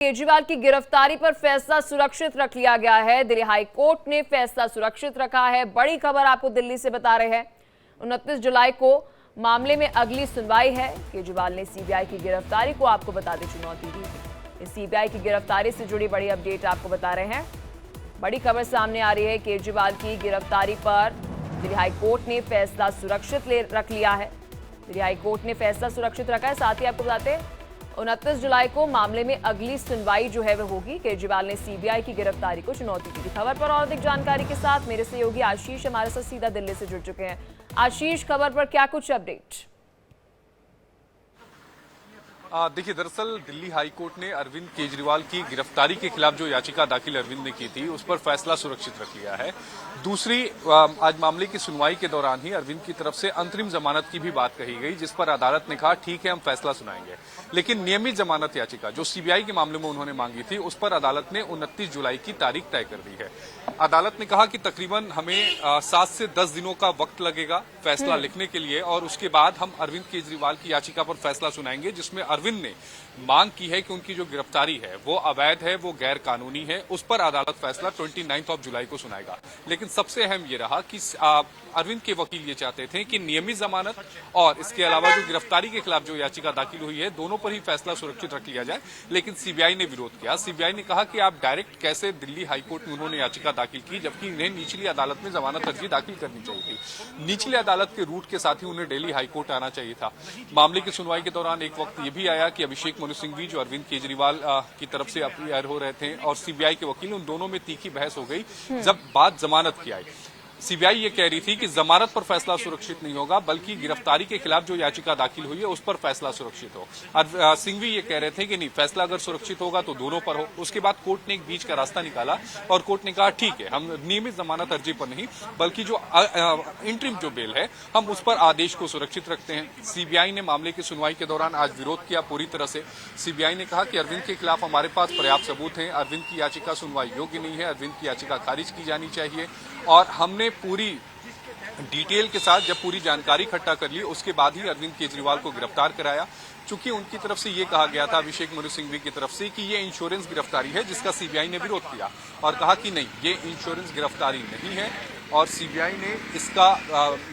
केजरीवाल की गिरफ्तारी पर फैसला सुरक्षित रख लिया गया है। दिल्ली हाई कोर्ट ने फैसला सुरक्षित रखा है। बड़ी खबर आपको दिल्ली से बता रहे हैं। 29 जुलाई को मामले में अगली सुनवाई है। केजरीवाल ने सीबीआई की गिरफ्तारी को आपको बता दें चुनौती दी। इस सीबीआई की गिरफ्तारी से जुड़ी बड़ी अपडेट आपको बता रहे हैं। बड़ी खबर सामने आ रही है। केजरीवाल की गिरफ्तारी पर दिल्ली हाई कोर्ट ने फैसला सुरक्षित रख लिया है। दिल्ली हाई कोर्ट ने फैसला सुरक्षित रखा है। साथ ही आपको बताते हैं 29 जुलाई को मामले में अगली सुनवाई जो है वह होगी। केजरीवाल ने सीबीआई की गिरफ्तारी को चुनौती दी। खबर पर और अधिक जानकारी के साथ मेरे सहयोगी आशीष हमारे साथ सीधा दिल्ली से जुड़ चुके हैं। आशीष, खबर पर क्या कुछ अपडेट? देखिए, दरअसल दिल्ली हाई कोर्ट ने अरविंद केजरीवाल की गिरफ्तारी के खिलाफ जो याचिका दाखिल अरविंद ने की थी उस पर फैसला सुरक्षित रख लिया है। दूसरी, आज मामले की सुनवाई के दौरान ही अरविंद की तरफ से अंतरिम जमानत की भी बात कही गई, जिस पर अदालत ने कहा ठीक है हम फैसला सुनाएंगे। लेकिन नियमित जमानत याचिका जो सीबीआई के मामले में उन्होंने मांगी थी उस पर अदालत ने 29 जुलाई की तारीख तय कर दी है। अदालत ने कहा कि तकरीबन हमें 7 से 10 दिनों का वक्त लगेगा फैसला लिखने के लिए, और उसके बाद हम अरविंद केजरीवाल की याचिका पर फैसला सुनाएंगे, जिसमें अरविंद ने मांग की है कि उनकी जो गिरफ्तारी है वो अवैध है, वो गैर कानूनी है। उस पर अदालत फैसला 29 जुलाई को सुनाएगा। लेकिन सबसे अहम ये रहा कि अरविंद के वकील ये चाहते थे कि नियमित जमानत और इसके अलावा जो गिरफ्तारी के खिलाफ जो याचिका दाखिल हुई है दोनों पर ही फैसला सुरक्षित रख लिया जाए। लेकिन सीबीआई ने विरोध किया। सीबीआई ने कहा कि आप डायरेक्ट कैसे दिल्ली हाईकोर्ट में उन्होंने याचिका दाखिल की, जबकि इन्हें निचली अदालत में जमानत अर्जी दाखिल करनी चाहिए थी। निचली अदालत के रूट के साथ ही उन्हें दिल्ली हाईकोर्ट आना चाहिए था। मामले की सुनवाई के दौरान एक वक्त ये भी आया कि अभिषेक मनु सिंघवी जो अरविंद केजरीवाल की तरफ से अपीयर हो रहे थे और सीबीआई के वकील, उन दोनों में तीखी बहस हो गई जब बात जमानत की आई। सीबीआई ये कह रही थी कि जमानत पर फैसला सुरक्षित नहीं होगा, बल्कि गिरफ्तारी के खिलाफ जो याचिका दाखिल हुई है उस पर फैसला सुरक्षित हो। सिंघवी ये कह रहे थे कि नहीं, फैसला अगर सुरक्षित होगा तो दोनों पर हो। उसके बाद कोर्ट ने एक बीच का रास्ता निकाला और कोर्ट ने कहा ठीक है, हम नियमित जमानत अर्जी पर नहीं बल्कि जो इंटरिम जो बेल है हम उस पर आदेश को सुरक्षित रखते हैं। सीबीआई ने मामले की सुनवाई के दौरान आज विरोध किया पूरी तरह से। सीबीआई ने कहा कि अरविंद के खिलाफ हमारे पास पर्याप्त सबूत हैं, अरविंद की याचिका सुनवाई योग्य नहीं है, अरविंद की याचिका खारिज की जानी चाहिए। और हमने पूरी डिटेल के साथ जब पूरी जानकारी इकट्ठा कर ली उसके बाद ही अरविंद केजरीवाल को गिरफ्तार कराया। चूंकि उनकी तरफ से ये कहा गया था, अभिषेक मनु सिंघवी की तरफ से, कि ये इंश्योरेंस गिरफ्तारी है, जिसका सीबीआई ने विरोध किया और कहा कि नहीं, ये इंश्योरेंस गिरफ्तारी नहीं है। और सीबीआई ने इसका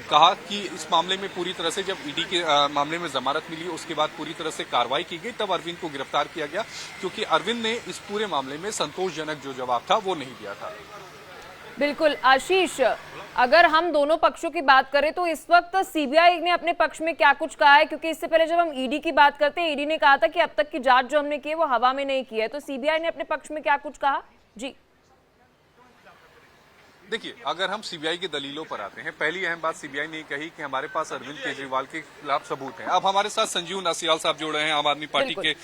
कहा कि इस मामले में पूरी तरह से जब ईडी के मामले में जमानत मिली उसके बाद पूरी तरह से कार्रवाई की गई, तब अरविंद को गिरफ्तार किया गया, क्योंकि अरविंद ने इस पूरे मामले में संतोषजनक जो जवाब था वो नहीं दिया था। बिल्कुल आशीष, अगर हम दोनों पक्षों की बात करें तो इस वक्त सीबीआई ने अपने पक्ष में क्या कुछ कहा है? क्योंकि इससे पहले जब हम ईडी की बात करते हैं, ईडी ने कहा था कि अब तक की जांच जो हमने की है वो हवा में नहीं की है। तो सीबीआई ने अपने पक्ष में क्या कुछ कहा? जी देखिए, अगर हम सीबीआई की दलीलों पर आते हैं, पहली अहम बात सीबीआई ने कही कि हमारे पास अरविंद केजरीवाल के खिलाफ सबूत हैं। अब हमारे साथ संजीव नासियाल साहब जुड़ रहे हैं, आम आदमी पार्टी के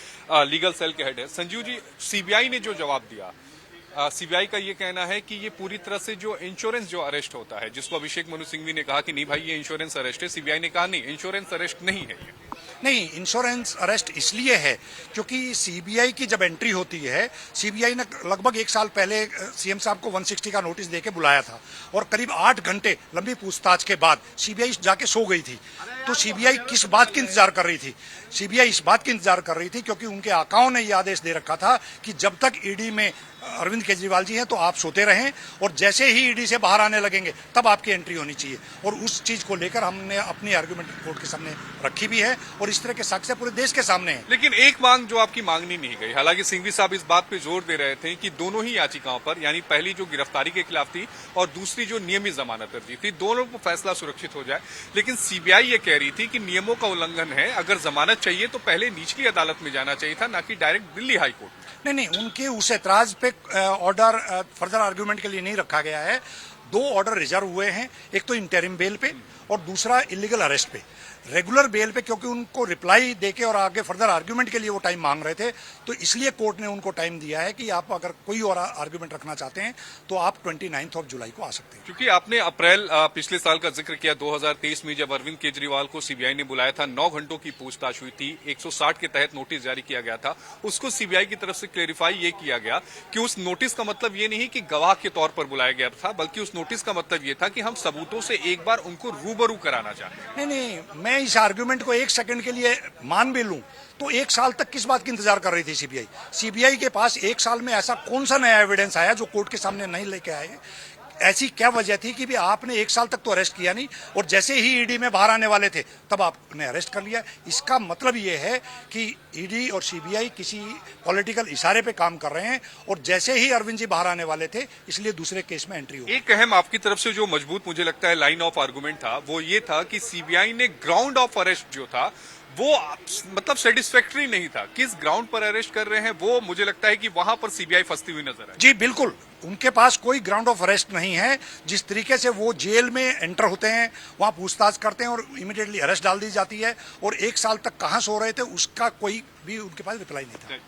लीगल सेल के हेड है। संजीव जी, सीबीआई ने जो जवाब दिया, सीबीआई का ये कहना है कि ये पूरी तरह से जो इंश्योरेंस जो अरेस्ट होता है, जिसको अभिषेक मनु सिंघवी ने कहा कि नहीं भाई ये इंश्योरेंस अरेस्ट है, सीबीआई ने कहा नहीं, इंश्योरेंस अरेस्ट नहीं है। ये नहीं, इंश्योरेंस अरेस्ट इसलिए है क्योंकि सीबीआई की जब एंट्री होती है, सीबीआई ने लगभग 1 साल पहले सीएम साहब को 160 का नोटिस देके बुलाया था और करीब 8 घंटे लंबी पूछताछ के बाद सीबीआई जाके सो गई थी। तो सीबीआई किस बात की इंतजार कर रही थी? सीबीआई इस बात की इंतजार कर रही थी क्योंकि उनके आकाओं ने यह आदेश दे रखा था कि जब तक ईडी में अरविंद केजरीवाल जी हैं तो आप सोते रहें, और जैसे ही ईडी से बाहर आने लगेंगे तब आपकी एंट्री होनी चाहिए। और उस चीज को लेकर हमने अपनी आर्गुमेंट कोर्ट के सामने रखी भी है और इस तरह के साक्ष्य पूरे देश के सामने है। लेकिन एक मांग जो आपकी मांगनी नहीं गई, हालांकि सिंघवी साहब इस बात पे जोर दे रहे थे कि दोनों ही याचिकाओं पर, यानी पहली जो गिरफ्तारी के खिलाफ थी और दूसरी जो नियमित जमानत अर्जी थी, दोनों को फैसला सुरक्षित हो जाए। लेकिन सीबीआई ये कह रही थी कि नियमों का उल्लंघन है, अगर जमानत चाहिए तो पहले निचली अदालत में जाना चाहिए था, ना कि डायरेक्ट दिल्ली हाईकोर्ट। नहीं, उनके उस एतराज पे ऑर्डर फर्दर आर्गुमेंट के लिए नहीं रखा गया है। 2 ऑर्डर रिजर्व हुए हैं, एक तो इंटरिम बेल पे और दूसरा इलीगल अरेस्ट पे। रेगुलर बेल पे क्योंकि उनको रिप्लाई देके और आगे फर्दर आर्गुमेंट के लिए वो टाइम मांग रहे थे, तो इसलिए कोर्ट ने उनको टाइम दिया है कि आप अगर कोई और आर्गुमेंट रखना चाहते हैं तो आप 29 जुलाई को आ सकते हैं। क्योंकि आपने अप्रैल पिछले साल का जिक्र किया, 2023 में जब अरविंद केजरीवाल को सीबीआई ने बुलाया था, 9 घंटों की पूछताछ हुई थी, 160 के तहत नोटिस जारी किया गया था। उसको सीबीआई की तरफ से क्लेरिफाई ये किया गया कि उस नोटिस का मतलब ये नहीं कि गवाह के तौर पर बुलाया गया था, बल्कि उस नोटिस का मतलब ये था कि हम सबूतों से एक बार उनको रूबरू कराना चाहते हैं। नहीं, मैं मैं इस आर्गुमेंट को एक सेकंड के लिए मान भी लूं तो 1 साल तक किस बात की इंतजार कर रही थी सीबीआई? सीबीआई के पास 1 साल में ऐसा कौन सा नया एविडेंस आया जो कोर्ट के सामने नहीं लेके आए? ऐसी क्या वजह थी कि भी आपने 1 साल तक तो अरेस्ट किया नहीं और जैसे ही ईडी में बाहर आने वाले थे तब आपने अरेस्ट कर लिया? इसका मतलब ये है कि ईडी और सीबीआई किसी पॉलिटिकल इशारे पे काम कर रहे हैं और जैसे ही अरविंद जी बाहर आने वाले थे इसलिए दूसरे केस में एंट्री हो। एक अहम आपकी तरफ से जो मजबूत मुझे लगता है लाइन ऑफ आर्गुमेंट था वो ये था कि सीबीआई ने ग्राउंड ऑफ अरेस्ट जो था वो मतलब सेटिस्फैक्टरी नहीं था। किस ग्राउंड पर अरेस्ट कर रहे हैं वो मुझे लगता है कि वहां पर सीबीआई फंसती हुई नजर आई। जी बिल्कुल, उनके पास कोई ग्राउंड ऑफ अरेस्ट नहीं है। जिस तरीके से वो जेल में एंटर होते हैं, वहां पूछताछ करते हैं और इमीडिएटली अरेस्ट डाल दी जाती है और 1 साल तक कहां सो रहे थे उसका कोई भी उनके पास रिप्लाई नहीं था।